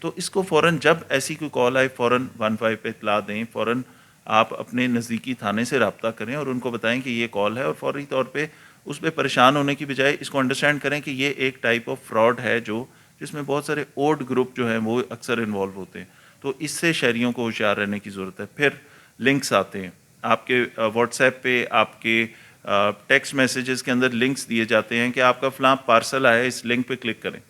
تو اس کو فوراً جب ایسی کوئی کال آئے فوراً 15 پہ اطلاع دیں، فوراً آپ اپنے نزدیکی تھانے سے رابطہ کریں اور ان کو بتائیں کہ یہ کال ہے، اور فوری طور پہ اس پہ پریشان ہونے کی بجائے اس کو انڈرسٹینڈ کریں کہ یہ ایک ٹائپ آف فراڈ ہے جس میں بہت سارے اوڈ گروپ جو ہیں وہ اکثر انوالو ہوتے ہیں. تو اس سے شہریوں کو ہوشیار رہنے کی ضرورت ہے. پھر لنکس آتے ہیں آپ کے واٹس ایپ پہ، آپ کے ٹیکسٹ میسیجز کے اندر لنکس دیے جاتے ہیں کہ آپ کا فلاں پارسل آیا ہے، اس لنک پہ کلک کریں.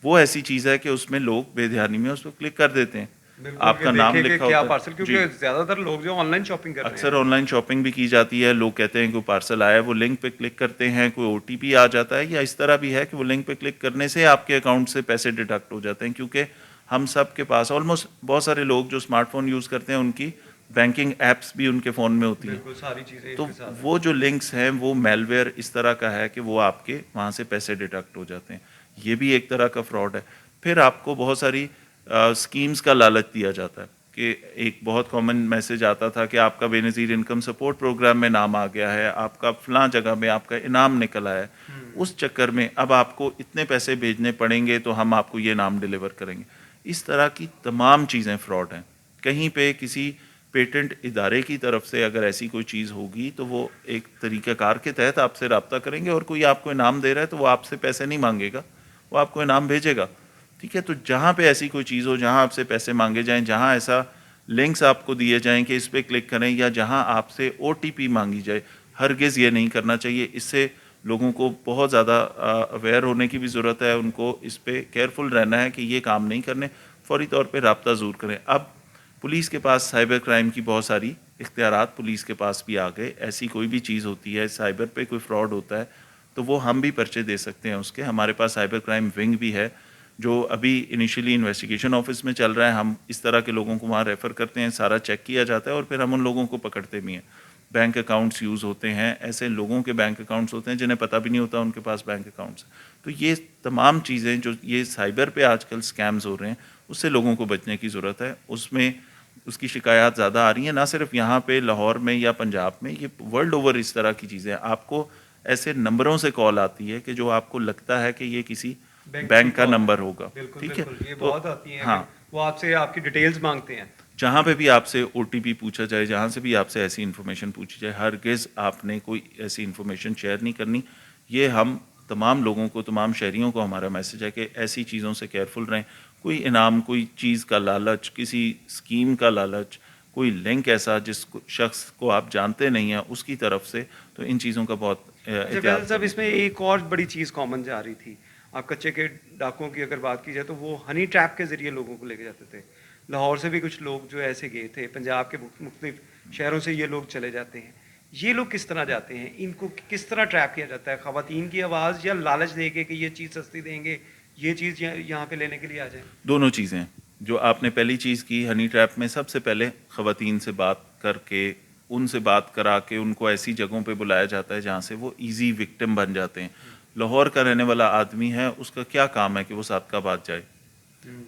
وہ ایسی چیز ہے کہ اس میں لوگ بے دھیانی میں اس پہ کلک کر دیتے ہیں. بالکل آپ کہ کا نام دیکھیں کہ لکھا کیا ہوتا پارسل، ہے. کیونکہ زیادہ تر لوگ جو آن لائن شاپنگ کر رہے اکثر ہیں. آن لائن شاپنگ بھی کی جاتی ہے. لوگ کہتے ہیں کہ وہ پارسل آیا ہے، وہ لنک پہ کلک کرتے ہیں، کوئی او ٹی پی آ جاتا ہے، یا اس طرح بھی ہے کہ وہ لنک پہ کلک کرنے سے آپ کے اکاؤنٹ سے پیسے ڈیڈکٹ ہو جاتے ہیں. کیونکہ ہم سب کے پاس آلموسٹ بہت سارے لوگ جو اسمارٹ فون یوز کرتے ہیں ان کی بینکنگ ایپس بھی ان کے فون میں ہوتی ہیں. بالکل ساری چیزیں اس تو کے ساتھ ہیں. وہ جو لنکس ہیں وہ میل ویئر اس طرح کا ہے کہ وہ آپ کے وہاں سے پیسے ڈیڈکٹ ہو جاتے ہیں. یہ بھی ایک طرح کا فراڈ ہے. پھر آپ کو بہت ساری اسکیمز کا لالچ دیا جاتا ہے کہ ایک بہت کامن میسج آتا تھا کہ آپ کا بے نظیر انکم سپورٹ پروگرام میں نام آ گیا ہے، آپ کا فلاں جگہ میں آپ کا انعام نکل آیا ہے. اس چکر میں اب آپ کو اتنے پیسے بھیجنے پڑیں گے تو ہم آپ کو یہ نام ڈیلیور کریں گے. اس طرح کی تمام چیزیں فراڈ ہیں. کہیں پہ کسی پیٹنٹ ادارے کی طرف سے اگر ایسی کوئی چیز ہوگی تو وہ ایک طریقہ کار کے تحت آپ سے رابطہ کریں گے، اور کوئی آپ کو انعام دے رہا ہے تو وہ آپ سے پیسے نہیں مانگے گا، وہ آپ کو انعام بھیجے گا. ٹھیک ہے. تو جہاں پہ ایسی کوئی چیز ہو، جہاں آپ سے پیسے مانگے جائیں، جہاں ایسا لنکس آپ کو دیے جائیں کہ اس پہ کلک کریں، یا جہاں آپ سے او ٹی پی مانگی جائے، ہرگز یہ نہیں کرنا چاہیے. اس سے لوگوں کو بہت زیادہ اویئر ہونے کی بھی ضرورت ہے. ان کو اس پہ کیئرفل رہنا ہے کہ یہ کام نہیں کرنے. فوری طور پہ رابطہ ضرور کریں. اب پولیس کے پاس سائبر کرائم کی بہت ساری اختیارات پولیس کے پاس بھی آ گئے. ایسی کوئی بھی چیز ہوتی ہے، سائبر پہ کوئی فراڈ ہوتا ہے تو وہ ہم بھی پرچے دے سکتے ہیں اس کے. ہمارے پاس سائبر کرائم ونگ بھی ہے جو ابھی انیشیلی انویسٹیگیشن آفس میں چل رہا ہے. ہم اس طرح کے لوگوں کو وہاں ریفر کرتے ہیں، سارا چیک کیا جاتا ہے اور پھر ہم ان لوگوں کو پکڑتے بھی ہیں. بینک اکاؤنٹس یوز ہوتے ہیں، ایسے لوگوں کے بینک اکاؤنٹس ہوتے ہیں جنہیں پتہ بھی نہیں ہوتا ان کے پاس بینک اکاؤنٹس. تو یہ تمام چیزیں جو یہ سائبر پہ آج کل اسکیمز ہو رہے ہیں، اس سے لوگوں کو بچنے کی ضرورت ہے. اس میں اس کی شکایات زیادہ آ رہی ہیں، نہ صرف یہاں پہ لاہور میں یا پنجاب میں، یہ ورلڈ اوور اس طرح کی چیزیں. آپ کو ایسے نمبروں سے کال آتی ہے کہ جو آپ کو لگتا ہے کہ یہ کسی بینک کا نمبر ہوگا. بالکل ٹھیک ہے. بالکل، یہ تو بہت آتی ہیں ہاں، کہ وہ آپ سے آپ کی ڈیٹیلز مانگتے ہیں. جہاں پہ بھی آپ سے او ٹی پی پوچھا جائے، جہاں سے بھی آپ سے ایسی انفارمیشن پوچھی جائے، ہرگز آپ نے کوئی ایسی انفارمیشن شیئر نہیں کرنی. یہ ہم تمام لوگوں کو، تمام شہریوں کو ہمارا میسج ہے کہ ایسی چیزوں سے کیئرفل رہیں. کوئی انعام، کوئی چیز کا لالچ، کسی اسکیم کا لالچ، کوئی لنک ایسا جس شخص کو آپ جانتے نہیں ہیں اس کی طرف سے، تو ان چیزوں کا بہت احتیاط صاحب کریں. اس میں ایک اور بڑی چیز کامن جا رہی تھی. آپ کچے کے ڈاکوں کی اگر بات کی جائے تو وہ ہنی ٹریپ کے ذریعے لوگوں کو لے کے جاتے تھے. لاہور سے بھی کچھ لوگ جو ایسے گئے تھے، پنجاب کے مختلف شہروں سے یہ لوگ چلے جاتے ہیں. یہ لوگ کس طرح جاتے ہیں؟ ان کو کس طرح ٹریپ کیا جاتا ہے؟ خواتین کی آواز یا لالچ دے کے کہ یہ چیز سستی دیں گے، یہ چیز یہاں پہ لینے کے لیے آ جائیں؟ دونوں چیزیں. جو آپ نے پہلی چیز کی ہنی ٹریپ میں، سب سے پہلے خواتین سے بات کر کے، ان سے بات کرا کے ان کو ایسی جگہوں پہ بلایا جاتا ہے جہاں سے وہ ایزی وکٹم بن جاتے ہیں. لاہور کا رہنے والا آدمی ہے، اس کا کیا کام ہے کہ وہ صادقہ باد جائے؟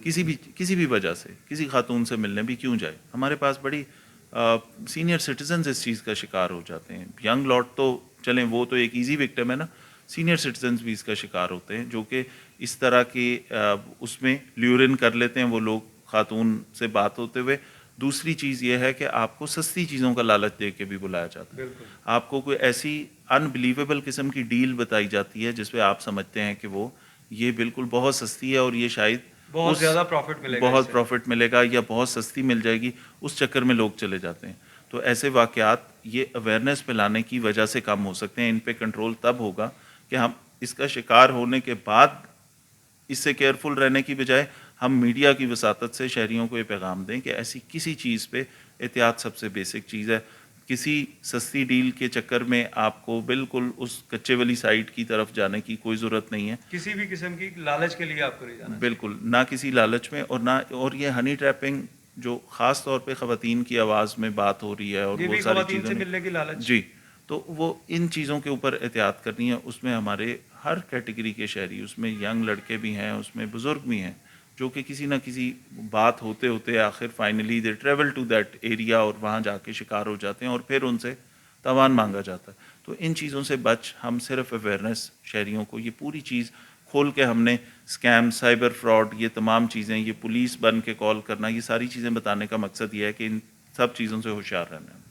کسی بھی وجہ سے کسی خاتون سے ملنے بھی کیوں جائے؟ ہمارے پاس بڑی سینئر سٹیزنز اس چیز کا شکار ہو جاتے ہیں. ینگ لاٹ تو چلیں وہ تو ایک ایزی وکٹم ہے نا، سینئر سٹیزنز بھی اس کا شکار ہوتے ہیں جو کہ اس طرح کی اس میں لیورن کر لیتے ہیں وہ لوگ خاتون سے بات ہوتے ہوئے. دوسری چیز یہ ہے کہ آپ کو سستی چیزوں کا لالچ دے کے بھی بلایا جاتا ہے. بالکل. آپ کو کوئی ایسی انبلیویبل قسم کی ڈیل بتائی جاتی ہے جس پہ آپ سمجھتے ہیں کہ وہ یہ بالکل بہت سستی ہے اور یہ شاید بہت زیادہ پروفٹ ملے گا، بہت پروفٹ ملے گا یا بہت سستی مل جائے گی. اس چکر میں لوگ چلے جاتے ہیں. تو ایسے واقعات یہ اویئرنیس پھیلانے کی وجہ سے کم ہو سکتے ہیں. ان پہ کنٹرول تب ہوگا کہ ہم اس کا شکار ہونے کے بعد اس سے کیئرفل رہنے کی بجائے ہم میڈیا کی وساطت سے شہریوں کو یہ پیغام دیں کہ ایسی کسی چیز پہ احتیاط سب سے بیسک چیز ہے. کسی سستی ڈیل کے چکر میں آپ کو بالکل اس کچے والی سائٹ کی طرف جانے کی کوئی ضرورت نہیں ہے. کسی بھی قسم کی لالچ کے لیے آپ کو نہیں جانا. بالکل نہ کسی لالچ میں، اور یہ ہنی ٹریپنگ جو خاص طور پہ خواتین کی آواز میں بات ہو رہی ہے اور یہ وہ بھی ساری خواتین چیزوں سے میں، ملنے کی لالچ. جی، تو وہ ان چیزوں کے اوپر احتیاط کرنی ہے. اس میں ہمارے ہر کیٹیگری کے شہری، اس میں ینگ لڑکے بھی ہیں، اس میں بزرگ بھی ہیں، جو کہ کسی نہ کسی بات ہوتے ہوتے آخر finally they travel to that area اور وہاں جا کے شکار ہو جاتے ہیں اور پھر ان سے تاوان مانگا جاتا ہے. تو ان چیزوں سے بچ ہم صرف اویئرنیس شہریوں کو، یہ پوری چیز کھول کے ہم نے اسکیم، سائبر فراڈ، یہ تمام چیزیں، یہ پولیس بن کے کال کرنا، یہ ساری چیزیں بتانے کا مقصد یہ ہے کہ ان سب چیزوں سے ہوشیار رہنا ہے۔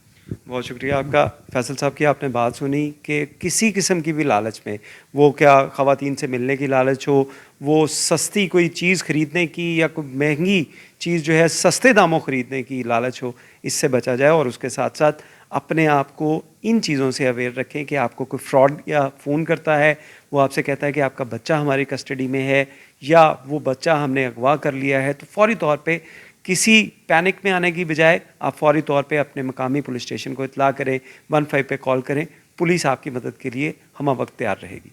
بہت شکریہ آپ کا فیصل صاحب کی آپ نے بات سنی کہ کسی قسم کی بھی لالچ میں، وہ کیا خواتین سے ملنے کی لالچ ہو، وہ سستی کوئی چیز خریدنے کی یا کوئی مہنگی چیز جو ہے سستے داموں خریدنے کی لالچ ہو، اس سے بچا جائے اور اس کے ساتھ ساتھ اپنے آپ کو ان چیزوں سے اویئر رکھیں کہ آپ کو کوئی فراڈ یا فون کرتا ہے، وہ آپ سے کہتا ہے کہ آپ کا بچہ ہماری کسٹڈی میں ہے یا وہ بچہ ہم نے اغوا کر لیا ہے، تو فوری طور پہ کسی پینک میں آنے کی بجائے آپ فوری طور پہ اپنے مقامی پولیس اسٹیشن کو اطلاع کریں، 15 پہ کال کریں، پولیس آپ کی مدد کے لیے ہمہ وقت تیار رہے گی۔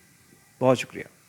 بہت شکریہ۔